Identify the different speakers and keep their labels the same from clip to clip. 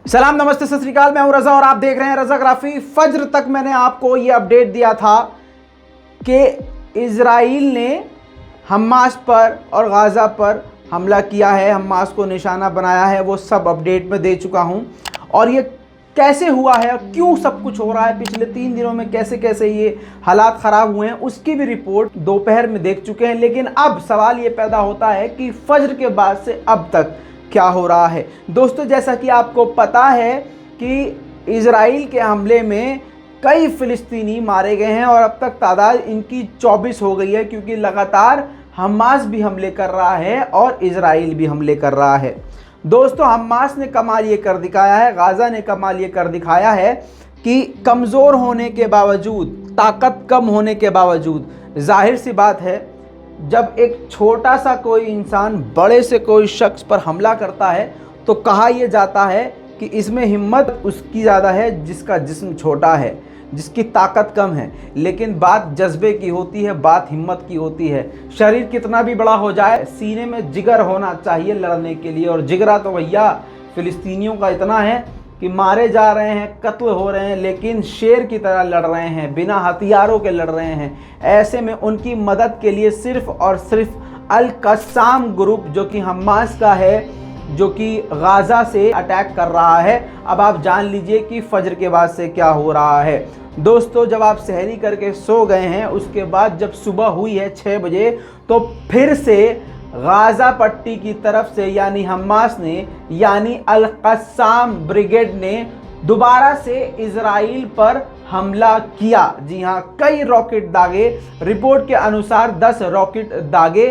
Speaker 1: सलाम, नमस्ते, सत श्री अकाल। मैं हूं रजा और आप देख रहे हैं रजाग्राफी। फज्र तक मैंने आपको ये अपडेट दिया था कि इजराइल ने हमास पर और गाज़ा पर हमला किया है, हमास को निशाना बनाया है। वो सब अपडेट में दे चुका हूं। और ये कैसे हुआ है, क्यों सब कुछ हो रहा है, पिछले 3 दिनों में कैसे कैसे ये हालात ख़राब हुए हैं, उसकी भी रिपोर्ट दोपहर में देख चुके हैं। लेकिन अब सवाल ये पैदा होता है कि फज्र के बाद से अब तक क्या हो रहा है। दोस्तों, जैसा कि आपको पता है कि इजराइल के हमले में कई फ़िलिस्तीनी मारे गए हैं और अब तक तादाद इनकी 24 हो गई है, क्योंकि लगातार हमास भी हमले कर रहा है और इजराइल भी हमले कर रहा है। दोस्तों, हमास ने कमाल ये कर दिखाया है, गाज़ा ने कमाल ये कर दिखाया है कि कमज़ोर होने के बावजूद, ताकत कम होने के बावजूद, जाहिर सी बात है जब एक छोटा सा कोई इंसान बड़े से कोई शख्स पर हमला करता है तो कहा यह जाता है कि इसमें हिम्मत उसकी ज़्यादा है जिसका जिस्म छोटा है, जिसकी ताकत कम है। लेकिन बात जज्बे की होती है, बात हिम्मत की होती है। शरीर कितना भी बड़ा हो जाए, सीने में जिगर होना चाहिए लड़ने के लिए। और जिगरा तो भैया फ़िलिस्तीनियों का इतना है कि मारे जा रहे हैं, कत्ल हो रहे हैं, लेकिन शेर की तरह लड़ रहे हैं, बिना हथियारों के लड़ रहे हैं। ऐसे में उनकी मदद के लिए सिर्फ़ और सिर्फ अल कस्साम ग्रुप, जो कि हमास का है, जो कि गाज़ा से अटैक कर रहा है। अब आप जान लीजिए कि फज्र के बाद से क्या हो रहा है। दोस्तों, जब आप सहरी करके सो गए हैं, उसके बाद जब सुबह हुई है 6 बजे, तो फिर से गाज़ा पट्टी की तरफ से यानी हमास ने, यानी अल कस्साम ब्रिगेड ने दोबारा से इजराइल पर हमला किया। जी हाँ, कई रॉकेट दागे। रिपोर्ट के अनुसार 10 रॉकेट दागे।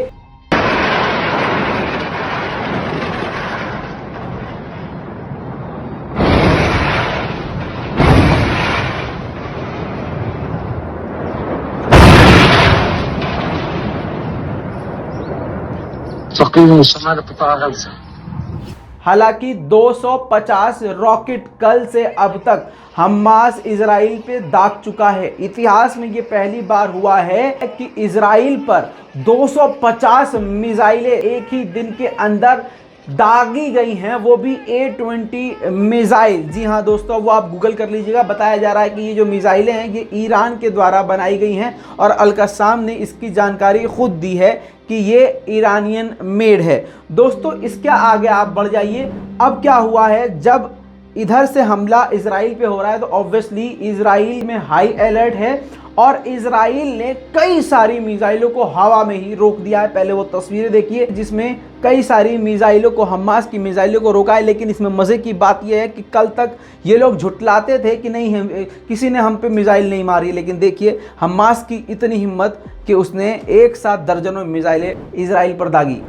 Speaker 1: हालांकि 250 रॉकेट कल से अब तक हमास इजराइल पे दाग चुका है। इतिहास में ये पहली बार हुआ है कि इजराइल पर 250 मिसाइलें एक ही दिन के अंदर दागी गई हैं, वो भी A-20 मिसाइल। जी हाँ दोस्तों, वो आप गूगल कर लीजिएगा। बताया जा रहा है कि ये जो मिसाइलें हैं ये ईरान के द्वारा बनाई गई हैं और अल कस्साम ने इसकी जानकारी खुद दी है कि ये ईरानियन मेड है। दोस्तों, इसके आगे आप बढ़ जाइए। अब क्या हुआ है, जब इधर से हमला इजराइल पे हो रहा है तो ऑब्वियसली इजराइल में हाई अलर्ट है और इजराइल ने कई सारी मिसाइलों को हवा में ही रोक दिया है। पहले वो तस्वीरें देखिए जिसमें कई सारी मिसाइलों को, हमास की मिसाइलों को रोका है। लेकिन इसमें मज़े की बात यह है कि कल तक ये लोग झुठलाते थे कि नहीं, किसी ने हम पे मिसाइल नहीं मारी। लेकिन देखिए हमास की इतनी हिम्मत कि उसने एक साथ दर्जनों मिसाइलें इजराइल पर दागी।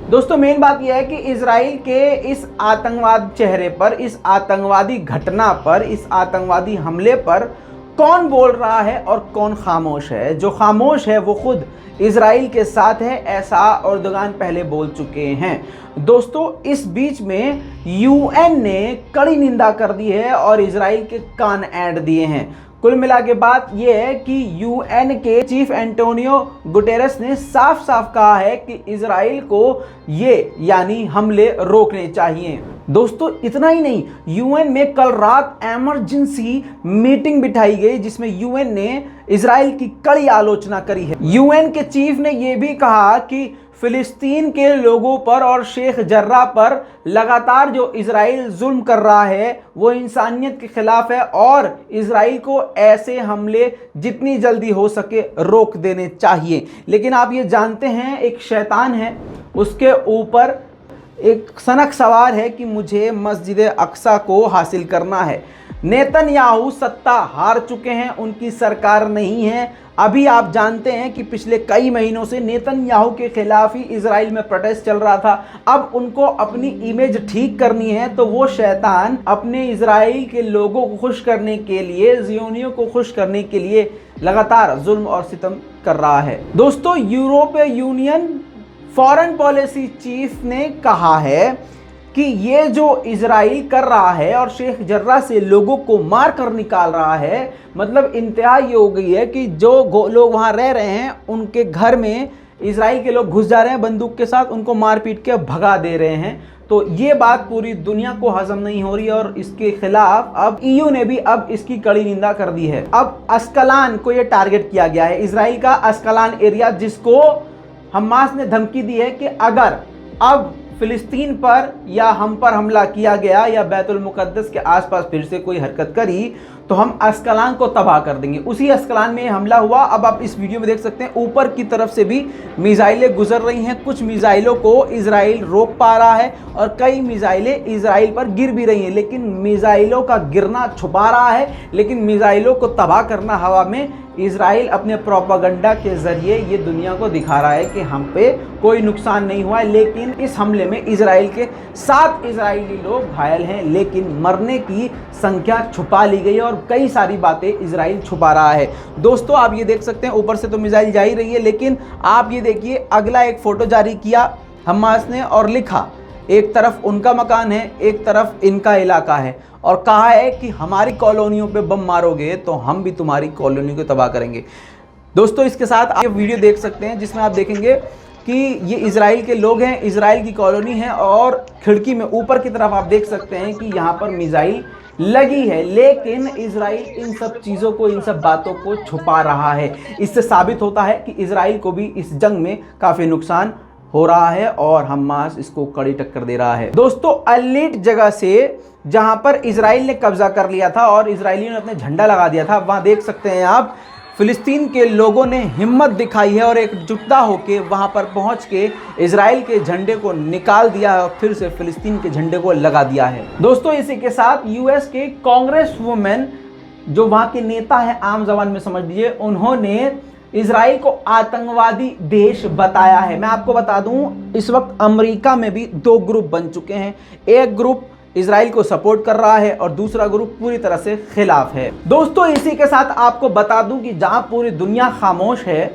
Speaker 1: दोस्तों, मेन बात यह है कि इजराइल के इस आतंकवाद चेहरे पर, इस आतंकवादी घटना पर, इस आतंकवादी हमले पर कौन बोल रहा है और कौन खामोश है। जो खामोश है वो खुद इजराइल के साथ है, ऐसा एर्दोगान पहले बोल चुके हैं। दोस्तों, इस बीच में UN ने कड़ी निंदा कर दी है और इजराइल के कान ऐंठ दिए हैं। कुल मिला के बात यह है कि UN के चीफ एंटोनियो गुटेरेस ने साफ साफ कहा है कि इजराइल को ये यानी हमले रोकने चाहिए। दोस्तों, इतना ही नहीं, UN में कल रात इमरजेंसी मीटिंग बिठाई गई जिसमें UN ने इजराइल की कड़ी आलोचना करी है। UN के चीफ ने यह भी कहा कि फिलिस्तीन के लोगों पर और शेख जर्रा पर लगातार जो इजराइल जुल्म कर रहा है वो इंसानियत के खिलाफ है और इजराइल को ऐसे हमले जितनी जल्दी हो सके रोक देने चाहिए। लेकिन आप ये जानते हैं, एक शैतान है, उसके ऊपर एक सनक सवार है कि मुझे मस्जिद अक्सा को हासिल करना है। नेतन्याहू सत्ता हार चुके हैं, उनकी सरकार नहीं है। अभी आप जानते हैं कि पिछले कई महीनों से नेतन्याहू के खिलाफ ही इजराइल में प्रोटेस्ट चल रहा था। अब उनको अपनी इमेज ठीक करनी है तो वो शैतान अपने इजराइल के लोगों को खुश करने के लिए, ज़ियोनियों को खुश करने के लिए लगातार जुल्म और सितम कर रहा है। दोस्तों, यूरोपीय यूनियन फॉरेन पॉलिसी चीफ ने कहा है कि ये जो इजराइल कर रहा है और शेख जर्रा से लोगों को मार कर निकाल रहा है, मतलब इंतहा ये हो गई है कि जो लोग वहाँ रह रहे हैं उनके घर में इजराइल के लोग घुस जा रहे हैं बंदूक के साथ, उनको मार पीट के भगा दे रहे हैं। तो ये बात पूरी दुनिया को हजम नहीं हो रही और इसके खिलाफ अब ईयू ने भी अब इसकी कड़ी निंदा कर दी है। अब अस्कलान को ये टारगेट किया गया है, इसराइल का अस्कलान एरिया, जिसको हमास ने धमकी दी है कि अगर अब फिलिस्तीन पर या हम पर हमला किया गया या बैतुल मुकद्दस के आसपास फिर से कोई हरकत करी तो हम अस्कलान को तबाह कर देंगे। उसी अस्कलान में हमला हुआ। अब आप इस वीडियो में देख सकते हैं ऊपर की तरफ से भी मिसाइलें गुजर रही हैं, कुछ मिसाइलों को इजराइल रोक पा रहा है और कई मिसाइलें इजराइल पर गिर भी रही हैं, लेकिन मिसाइलों का गिरना छुपा रहा है, लेकिन मिसाइलों को तबाह करना हवा में इजराइल अपने प्रोपेगेंडा के जरिए ये दुनिया को दिखा रहा है कि हम पे कोई नुकसान नहीं हुआ है। लेकिन इस हमले में इजराइल के 7 इजरायली लोग घायल हैं, लेकिन मरने की संख्या छुपा ली गई और कई सारी बातें इजराइल छुपा रहा है। दोस्तों आप ये देख सकते हैं ऊपर से तो मिसाइल जा ही रही है, लेकिन आप ये देखिए अगला एक फोटो जारी किया हमास ने और लिखा एक तरफ उनका मकान है, एक तरफ इनका इलाका है, और कहा है कि हमारी कॉलोनियों पे बम मारोगे तो हम भी तुम्हारी कॉलोनी को तबाह करेंगे। दोस्तों इसके साथ आप वीडियो देख सकते हैं जिसमें आप देखेंगे कि ये इजराइल के लोग हैं, इजराइल की कॉलोनी है और खिड़की में ऊपर की तरफ आप देख सकते हैं कि यहाँ पर मिसाइल लगी है, लेकिन इजराइल इन सब चीज़ों को, इन सब बातों को छुपा रहा है। इससे साबित होता है कि इजराइल को भी इस जंग में काफ़ी नुकसान हो रहा है और हमास इसको कड़ी टक्कर दे रहा है। दोस्तों एलीट जगह से जहां पर इजराइल ने कब्जा कर लिया था और इजरायलियों ने अपने झंडा लगा दिया था, वहां देख सकते हैं आप फिलिस्तीन के लोगों ने हिम्मत दिखाई है और एकजुटता होकर वहां पर पहुंच के इजराइल के झंडे को निकाल दिया है और फिर से फिलिस्तीन के झंडे को लगा दिया है। दोस्तों इसी के साथ यूएस के कांग्रेस वुमेन, जो वहां के नेता है आम जबान में समझ लीजिए, उन्होंने इजराइल को आतंकवादी देश बताया है। मैं आपको बता दूं इस वक्त अमेरिका में भी 2 ग्रुप बन चुके हैं, एक ग्रुप इजराइल को सपोर्ट कर रहा है और दूसरा ग्रुप पूरी तरह से खिलाफ है। दोस्तों इसी के साथ आपको बता दूं कि जहां पूरी दुनिया खामोश है,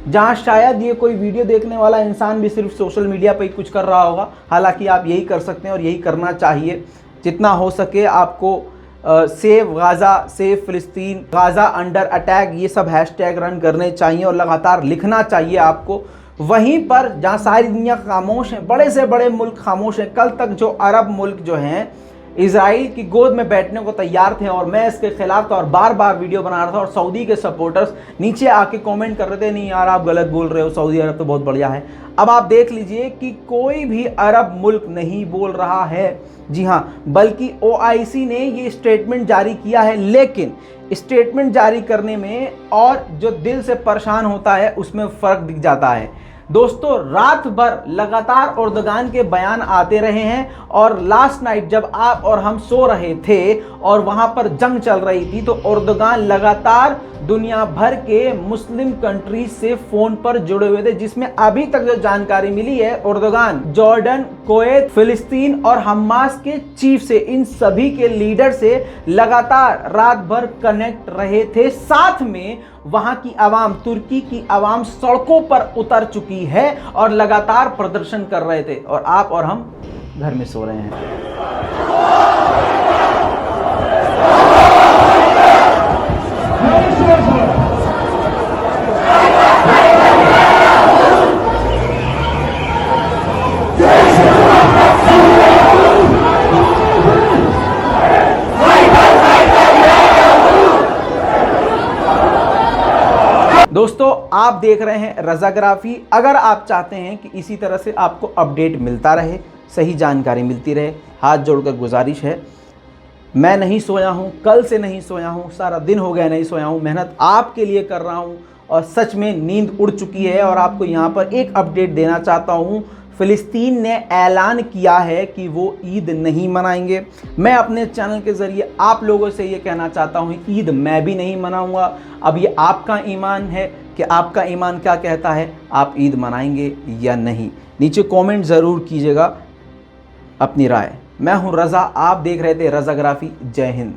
Speaker 1: जहां शायद ये कोई वीडियो देखने वाला इंसान भी सिर्फ सोशल मीडिया पर ही कुछ कर रहा होगा, हालांकि आप यही कर सकते हैं और यही करना चाहिए। जितना हो सके आपको सेव गाज़ा, सेव फिलिस्तीन, गाज़ा अंडर अटैक, ये सब हैशटैग रन करने चाहिए और लगातार लिखना चाहिए आपको। वहीं पर जहां सारी दुनिया खामोश है, बड़े से बड़े मुल्क खामोश हैं, कल तक जो अरब मुल्क जो हैं इजराइल की गोद में बैठने को तैयार थे और मैं इसके खिलाफ था और बार बार वीडियो बना रहा था और सऊदी के सपोर्टर्स नीचे आके कमेंट कर रहे थे, नहीं यार आप गलत बोल रहे हो, सऊदी अरब तो बहुत बढ़िया है। अब आप देख लीजिए कि कोई भी अरब मुल्क नहीं बोल रहा है, जी हाँ, बल्कि ओआईसी ने ये स्टेटमेंट जारी किया है, लेकिन स्टेटमेंट जारी करने में और जो दिल से परेशान होता है उसमें फ़र्क दिख जाता है। दोस्तों रात भर लगातार एर्दोगान के बयान आते रहे हैं और लास्ट नाइट जब आप और हम सो रहे थे और वहां पर जंग चल रही थी तो एर्दोगान लगातार दुनिया भर के मुस्लिम कंट्री से फोन पर जुड़े हुए थे, जिसमें अभी तक जो जानकारी मिली है एर्दोगान जॉर्डन, कुवैत, फिलिस्तीन और हमास के चीफ से, इन सभी के लीडर से लगातार रात भर कनेक्ट रहे थे। साथ में वहां की आवाम, तुर्की की आवाम सड़कों पर उतर चुकी है और लगातार प्रदर्शन कर रहे थे और आप और हम घर में सो रहे हैं। दोस्तों आप देख रहे हैं रज़ाग्राफी। अगर आप चाहते हैं कि इसी तरह से आपको अपडेट मिलता रहे, सही जानकारी मिलती रहे, हाथ जोड़कर गुजारिश है, मैं नहीं सोया हूं, कल से नहीं सोया हूं, सारा दिन हो गया नहीं सोया हूं, मेहनत आपके लिए कर रहा हूं और सच में नींद उड़ चुकी है। और आपको यहां पर एक अपडेट देना चाहता हूं, फिलिस्तीन ने ऐलान किया है कि वो ईद नहीं मनाएंगे। मैं अपने चैनल के ज़रिए आप लोगों से ये कहना चाहता हूँ, ईद मैं भी नहीं मनाऊंगा। अब ये आपका ईमान है कि आपका ईमान क्या कहता है, आप ईद मनाएंगे या नहीं। नीचे कमेंट ज़रूर कीजिएगा अपनी राय। मैं हूँ रज़ा, आप देख रहे थे रज़ाग्राफी। जय हिंद।